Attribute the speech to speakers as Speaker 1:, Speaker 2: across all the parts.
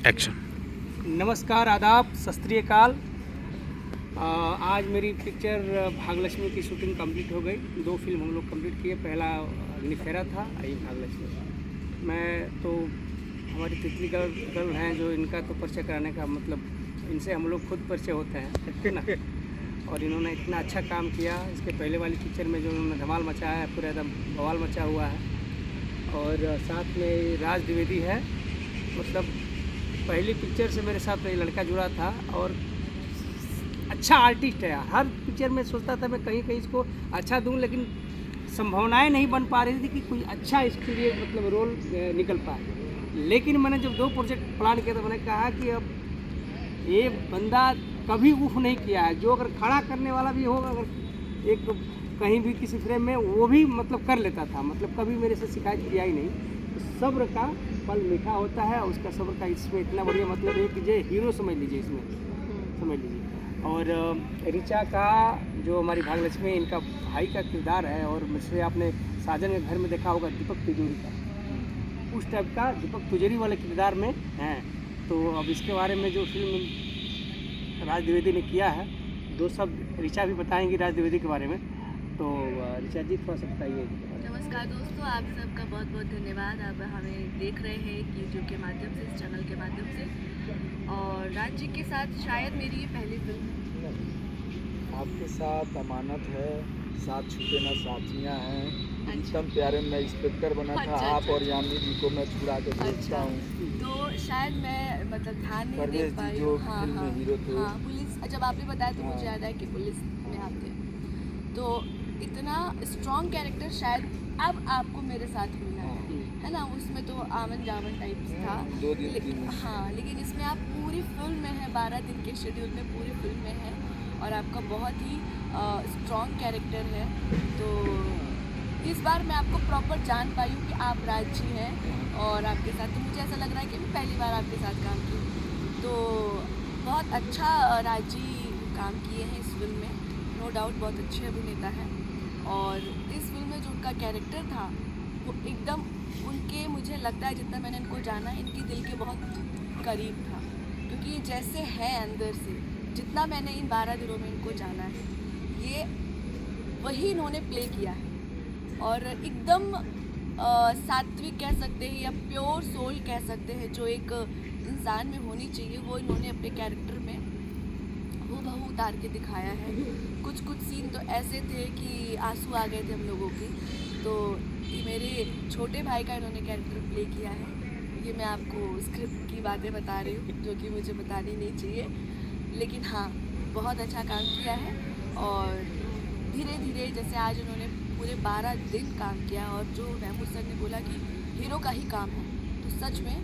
Speaker 1: Action.
Speaker 2: नमस्कार, आदाब, सत श्री अकाल। आज मेरी पिक्चर भाग्यलक्ष्मी की शूटिंग कंप्लीट हो गई। 2 फिल्म हम लोग कंप्लीट किए। पहला अग्निफेरा था, ये भाग्यलक्ष्मी। मैं तो हमारी तितली गर्ल हैं जो इनका तो परिचय कराने का मतलब इनसे हम लोग खुद परिचय होते हैं, है ना। और इन्होंने इतना अच्छा काम किया। इसके पहले वाली पिक्चर में जो उन्होंने धमाल मचाया है, पूरा एकदम बवाल मचा हुआ है। और साथ में राज द्विवेदी है। मतलब पहली पिक्चर से मेरे साथ ये लड़का जुड़ा था और अच्छा आर्टिस्ट है। हर पिक्चर में सोचता था मैं कहीं कहीं इसको अच्छा दूं, लेकिन संभावनाएं नहीं बन पा रही थी कि कोई अच्छा इसके लिए मतलब रोल निकल पाए। लेकिन मैंने जब 2 प्रोजेक्ट प्लान किया तो मैंने कहा कि अब ये बंदा कभी उफ नहीं किया है। जो अगर खड़ा करने वाला भी होगा, अगर एक कहीं भी किसी फ्रेम में, वो भी मतलब कर लेता था। मतलब कभी मेरे से शिकायत किया ही नहीं। तो सब्र का फल मीठा होता है। उसका सब्र का इसमें इतना बढ़िया मतलब है कि जो हीरो समझ लीजिए, इसमें समझ लीजिए। और ऋचा का जो हमारी भाग्यलक्ष्मी, इनका भाई का किरदार है। और मुझसे आपने साजन में घर में देखा होगा दीपक तिजोरी का, उस टाइप का दीपक तिजोरी वाले किरदार में हैं। तो अब इसके बारे में जो फिल्म राज द्विवेदी ने किया है, 2 शब्द ऋचा भी बताएंगी राज द्विवेदी के बारे में। तो ऋचा जी थोड़ा सा बताइए।
Speaker 3: नमस्कार दोस्तों, आप सबका बहुत बहुत धन्यवाद। आप हमें देख रहे हैं यूट्यूब के माध्यम से, इस चैनल के माध्यम से। और राज जी के साथ शायद मेरी ये पहली फिल्म है।
Speaker 4: आपके साथ अमानत है, साथ छूटे ना साथियाँ हैं।
Speaker 3: अच्छा।
Speaker 4: एकदम प्यारे में इंस्पेक्टर बना था।
Speaker 3: अच्छा,
Speaker 4: आप
Speaker 3: अच्छा,
Speaker 4: और यामी जी को मैं छुड़ा के देखता
Speaker 3: अच्छा,
Speaker 4: हूँ।
Speaker 3: तो शायद मैं मतलब ध्यान नहीं
Speaker 4: परवेज
Speaker 3: दे
Speaker 4: जी
Speaker 3: पाई।
Speaker 4: जो
Speaker 3: हाँ
Speaker 4: फिल्म
Speaker 3: हाँ
Speaker 4: में हीरो थे।
Speaker 3: हाँ, पुलिस जब आपने बताया तो मुझे
Speaker 4: हाँ।
Speaker 3: याद है कि पुलिस में आप थे। तो इतना स्ट्रॉन्ग कैरेक्टर शायद अब आपको मेरे साथ मिला है ना। उसमें तो आमन जामन टाइप्स था।
Speaker 4: 2 दिन 3 दिन।
Speaker 3: हाँ, लेकिन इसमें आप पूरी फिल्म में है, 12 दिन के शेड्यूल में पूरी फिल्म में है। और आपका बहुत ही स्ट्रॉन्ग कैरेक्टर है। तो इस बार मैं आपको प्रॉपर जान पाई हूँ कि आप राज जी हैं और आपके साथ, तो मुझे ऐसा लग रहा है कि मैं पहली बार आपके साथ काम की। तो बहुत अच्छा राज जी काम किए हैं इस फिल्म में, नो डाउट बहुत अच्छे अभिनेता हैं। और इस फिल्म में जो उनका कैरेक्टर था वो एकदम उनके, मुझे लगता है जितना मैंने इनको जाना है, इनके दिल के बहुत करीब था। क्योंकि ये जैसे है अंदर से, जितना मैंने इन 12 दिनों में इनको जाना है, ये वही इन्होंने प्ले किया है। और एकदम सात्विक कह सकते हैं या प्योर सोल कह सकते हैं, जो एक इंसान में होनी चाहिए, वो इन्होंने अपने कैरेक्टर में हूबहू उतार के दिखाया है। कुछ सीन तो ऐसे थे कि आंसू आ गए थे हम लोगों के। तो ये मेरे छोटे भाई का इन्होंने कैरेक्टर प्ले किया है। ये मैं आपको स्क्रिप्ट की बातें बता रही हूँ जो कि मुझे बतानी नहीं चाहिए, लेकिन हाँ, बहुत अच्छा काम किया है। और धीरे धीरे जैसे आज उन्होंने पूरे 12 दिन काम किया, और जो महमूद सर ने बोला कि हीरो का ही काम है, तो सच में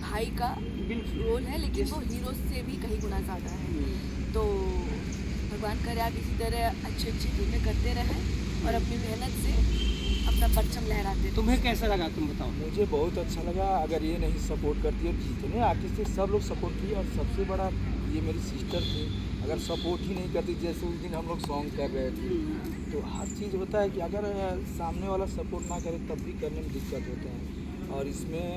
Speaker 3: भाई का रोल है, लेकिन वो हीरो से भी कहीं गुना ज़्यादा है। तो भगवान करे आप इसी तरह अच्छी फिल्में करते रहें और अपनी मेहनत से अपना परचम लहराते रहें।
Speaker 2: तुम्हें कैसा लगा, तुम बताओ।
Speaker 4: मुझे बहुत अच्छा लगा। अगर ये नहीं सपोर्ट करती है, जितने आर्टिस्ट थे सब लोग सपोर्ट किए। और सबसे बड़ा ये मेरी सिस्टर थी, अगर सपोर्ट ही नहीं करती, जैसे उस दिन हम लोग सॉन्ग कर रहे थे, तो हर चीज़ होता है कि अगर सामने वाला सपोर्ट ना करे तब भी करने में दिक्कत होता है। और इसमें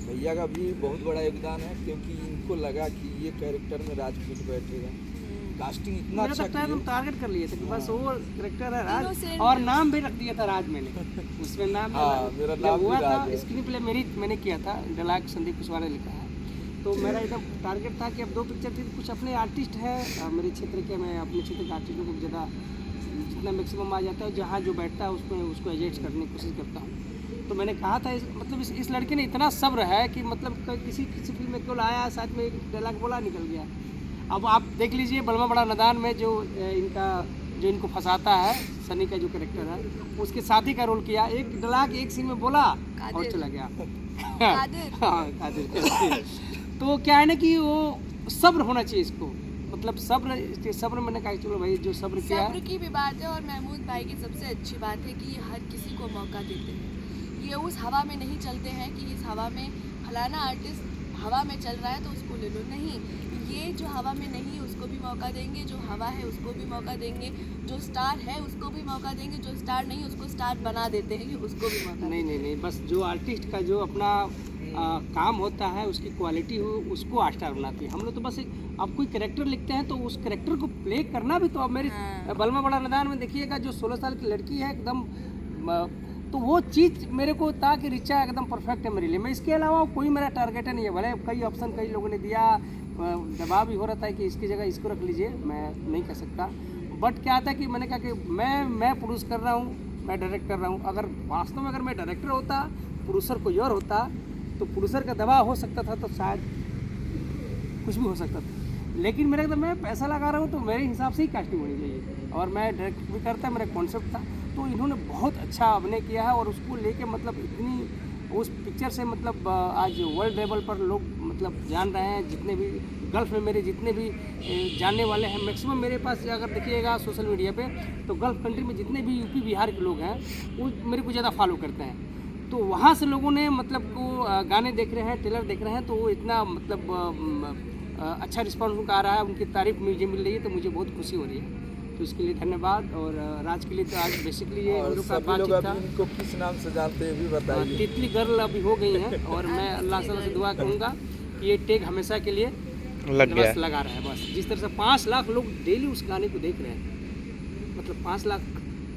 Speaker 4: भैया का भी बहुत बड़ा योगदान है, क्योंकि इनको लगा कि ये कैरेक्टर में राज फिट बैठेगा। कास्टिंग इतना
Speaker 2: मुझे
Speaker 4: अच्छा
Speaker 2: लगता है तुम
Speaker 4: किया।
Speaker 2: टारगेट कर लिए थे कि बस वो करेक्टर है राज,
Speaker 3: Innocent।
Speaker 2: और नाम भी रख दिया था राज मैंने उसमें नाम।
Speaker 4: हाँ, मेरा
Speaker 2: जब
Speaker 4: नाम भी
Speaker 2: हुआ था
Speaker 4: राज है।
Speaker 2: स्क्रीन प्ले मैंने किया था, डायलॉग संदीप कुशवाहा ने लिखा है। तो मेरा एकदम टारगेट था कि अब 2 पिक्चर थी, कुछ अपने आर्टिस्ट हैं मेरे क्षेत्र के, मैं अपने क्षेत्र के आर्टिस्टों को ज़्यादा जितना मैक्सिमम आ जाता है, जहाँ जो बैठता है उसमें उसको एडजस्ट करने की कोशिश करता हूँ। तो मैंने कहा था इस लड़के ने इतना सब्र है कि मतलब किसी फिल्म में केवल आया, साथ में एक डायलॉग बोला, निकल गया। अब आप देख लीजिए बलमा बड़ा नादान में जो इनको फंसाता है, सनी का जो कैरेक्टर है, उसके साथी का रोल किया। एक डायलॉग एक सीन में बोला और चला गया।
Speaker 3: कादिर।
Speaker 2: हाँ, कादिर। तो क्या है ना कि वो सब्र होना चाहिए इसको, मतलब सब्र मैंने कहा चलो भाई जो सब्र किया।
Speaker 3: सब्र की भी बात है। और महमूद भाई की सबसे अच्छी बात है कि ये हर किसी को मौका देते हैं। ये उस हवा में नहीं चलते हैं कि इस हवा में फलाना आर्टिस्ट हवा में चल रहा है तो उसको ले लो, नहीं। ये जो हवा में नहीं उसको भी मौका देंगे, जो हवा है उसको भी मौका देंगे, जो स्टार है उसको भी मौका देंगे, जो स्टार नहीं उसको स्टार बना देते हैं कि उसको भी मौका
Speaker 2: नहीं, बस जो आर्टिस्ट का जो अपना काम होता है, उसकी क्वालिटी हो, उसको स्टार बनाती है। हम लोग तो बस अब कोई कैरेक्टर लिखते हैं तो उस कैरेक्टर को प्ले करना भी, तो अब मेरी बलमा बड़ा मैदान में देखिएगा जो 16 साल की लड़की है एकदम, तो वो चीज़ मेरे को था कि रिचा एकदम परफेक्ट है मेरे लिए। मैं इसके अलावा कोई मेरा टारगेट नहीं है। भले कई ऑप्शन कई लोगों ने दिया, दबाव भी हो रहा था कि इसकी जगह इसको रख लीजिए, मैं नहीं कर सकता। बट क्या था कि मैंने कहा कि मैं प्रोड्यूस कर रहा हूँ, मैं डायरेक्ट कर रहा हूँ। अगर वास्तव में अगर मैं डायरेक्टर होता, प्रोड्यूसर कोई और होता, तो प्रोड्यूसर का दबाव हो सकता था, तो शायद कुछ भी हो सकता था। लेकिन मेरे तो मैं पैसा लगा रहा हूँ तो मेरे हिसाब से ही कास्टिंग होनी चाहिए, और मैं डायरेक्ट भी करता, मेरा कॉन्सेप्ट था। तो इन्होंने बहुत अच्छा अभिनय किया है, और उसको लेके मतलब इतनी उस पिक्चर से मतलब आज वर्ल्ड लेवल पर लोग मतलब जान रहे हैं। जितने भी गल्फ़ में मेरे जितने भी जानने वाले हैं, मैक्सिमम मेरे पास अगर देखिएगा सोशल मीडिया पे, तो गल्फ़ कंट्री में जितने भी यूपी बिहार के लोग हैं वो मेरे को ज़्यादा फॉलो करते हैं। तो वहाँ से लोगों ने मतलब को गाने देख रहे हैं, ट्रेलर देख रहे हैं, तो वो इतना मतलब अच्छा रिस्पॉन्स उनका आ रहा है, उनकी तारीफ मुझे मिल रही है, तो मुझे बहुत खुशी हो रही है। तो इसके लिए धन्यवाद। और राज के लिए तो आज बेसिकली ये हम लोग का बातचीत था।
Speaker 4: इनको किस नाम से जानते हैं भी बताइए।
Speaker 2: तितली गर्ल अभी हो गई हैं, और मैं अल्लाह से दुआ करूँगा कि ये टेक हमेशा के लिए बस लगा रहा है। बस जिस तरह से 5 लाख लोग डेली उस गाने को देख रहे हैं, मतलब 5 लाख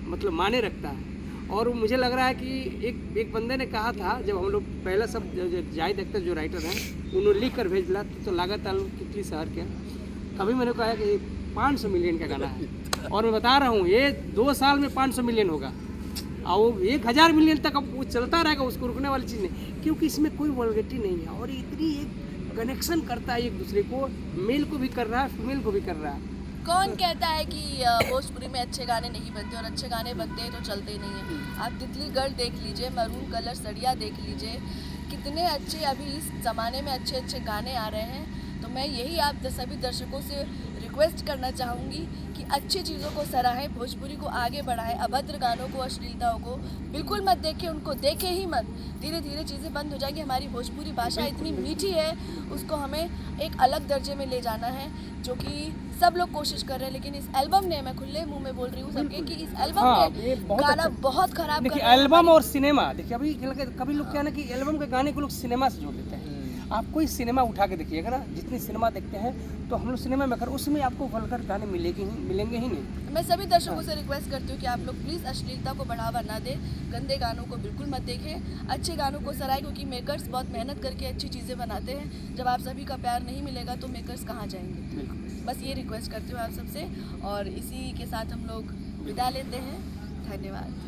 Speaker 2: मतलब माने रखता है। और मुझे लग रहा है कि एक बंदे ने कहा था, जब हम लोग पहला सब जाहिद अख्तर जो राइटर हैं उन्होंने लिख कर भेजला, तो लागत तालुक तितली शहर के, तभी मैंने कहा कि 500 मिलियन का गाना है। और मैं बता रहा हूँ ये 2 साल में 500 मिलियन होगा, और 1000 मिलियन तक अब वो चलता रहेगा, उसको रुकने वाली चीज़ नहीं, क्योंकि इसमें कोई वल्गैरिटी नहीं है। और इतनी एक कनेक्शन करता है एक दूसरे को, मेल को भी कर रहा है, फीमेल को भी कर रहा है।
Speaker 3: कौन कहता है कि भोजपुरी में अच्छे गाने नहीं बनते, और अच्छे गाने बनते हैं तो चलते ही नहीं हैं। आप तितली गर्ल देख लीजिए, मैरून कलर सड़िया देख लीजिए, कितने अच्छे अभी इस ज़माने में अच्छे अच्छे गाने आ रहे हैं। तो मैं यही आप सभी दर्शकों से रिक्वेस्ट करना चाहूँगी कि अच्छी चीज़ों को सराहें, भोजपुरी को आगे बढ़ाएं, अभद्र गानों को, अश्लीलताओं को बिल्कुल मत देखें, उनको देखें ही मत। धीरे धीरे चीज़ें बंद हो जाएंगी। हमारी भोजपुरी भाषा इतनी मीठी है, उसको हमें एक अलग दर्जे में ले जाना है, जो कि सब लोग कोशिश कर रहे हैं। लेकिन इस एल्बम ने, मैं खुले मुंह में बोल रही हूँ सबके, कि इस एल्बम ने गाना बहुत खराब कर
Speaker 2: देखिए
Speaker 3: रहा है।
Speaker 2: एल्बम और सिनेमा, देखिए अभी कभी लोग क्या है ना कि एल्बम के गाने को लोग सिनेमा से जोड़ देते हैं। आप कोई सिनेमा उठा के देखिएगा ना, जितनी सिनेमा देखते हैं तो हम लोग सिनेमा में कर, उसमें आपको वल्गर गाने मिलेंगे ही नहीं।
Speaker 3: मैं सभी दर्शकों से रिक्वेस्ट करती हूँ कि आप लोग प्लीज़ अश्लीलता को बढ़ावा ना दें, गंदे गानों को बिल्कुल मत देखें, अच्छे गानों को सराहें, क्योंकि मेकर्स बहुत मेहनत करके अच्छी चीज़ें बनाते हैं। जब आप सभी का प्यार नहीं मिलेगा तो मेकर्स कहाँ जाएंगे। बस ये रिक्वेस्ट करती हूँ आप सबसे, और इसी के साथ हम लोग विदा लेते हैं। धन्यवाद।